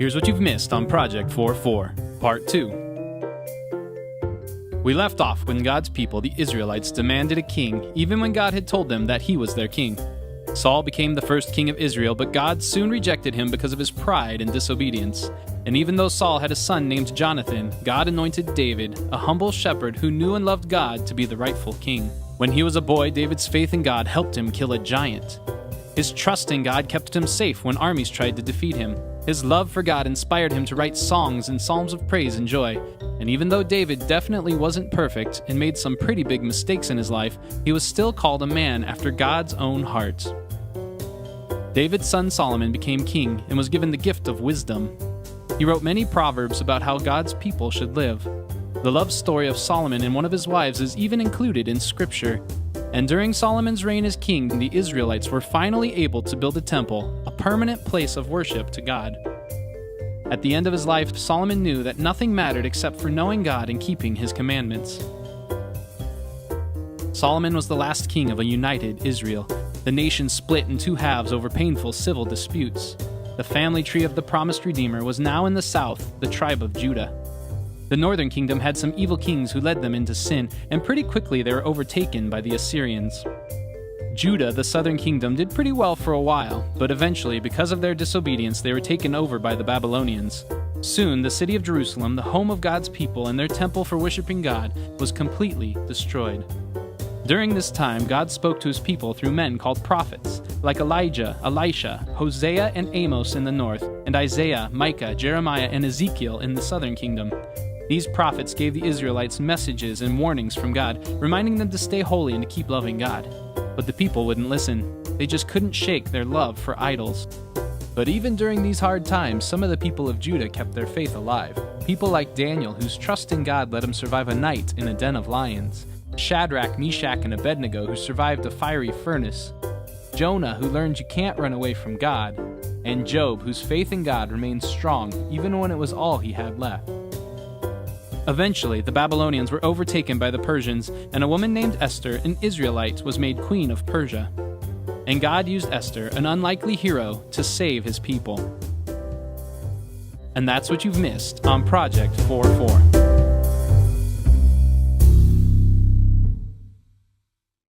Here's what you've missed on Project 4:4, Part 2. We left off when God's people, the Israelites, demanded a king, even when God had told them that he was their king. Saul became the first king of Israel, but God soon rejected him because of his pride and disobedience. And even though Saul had a son named Jonathan, God anointed David, a humble shepherd who knew and loved God, to be the rightful king. When he was a boy, David's faith in God helped him kill a giant. His trust in God kept him safe when armies tried to defeat him. His love for God inspired him to write songs and psalms of praise and joy. And even though David definitely wasn't perfect and made some pretty big mistakes in his life, he was still called a man after God's own heart. David's son Solomon became king and was given the gift of wisdom. He wrote many proverbs about how God's people should live. The love story of Solomon and one of his wives is even included in Scripture. And during Solomon's reign as king, the Israelites were finally able to build a temple, a permanent place of worship to God. At the end of his life, Solomon knew that nothing mattered except for knowing God and keeping his commandments. Solomon was the last king of a united Israel. The nation split in two halves over painful civil disputes. The family tree of the promised Redeemer was now in the south, the tribe of Judah. The northern kingdom had some evil kings who led them into sin, and pretty quickly they were overtaken by the Assyrians. Judah, the southern kingdom, did pretty well for a while, but eventually, because of their disobedience, they were taken over by the Babylonians. Soon, the city of Jerusalem, the home of God's people and their temple for worshiping God, was completely destroyed. During this time, God spoke to his people through men called prophets, like Elijah, Elisha, Hosea, and Amos in the north, and Isaiah, Micah, Jeremiah, and Ezekiel in the southern kingdom. These prophets gave the Israelites messages and warnings from God, reminding them to stay holy and to keep loving God. But the people wouldn't listen. They just couldn't shake their love for idols. But even during these hard times, some of the people of Judah kept their faith alive. People like Daniel, whose trust in God let him survive a night in a den of lions. Shadrach, Meshach, and Abednego, who survived a fiery furnace. Jonah, who learned you can't run away from God. And Job, whose faith in God remained strong, even when it was all he had left. Eventually, the Babylonians were overtaken by the Persians, and a woman named Esther, an Israelite, was made queen of Persia. And God used Esther, an unlikely hero, to save his people. And that's what you've missed on Project 4:4.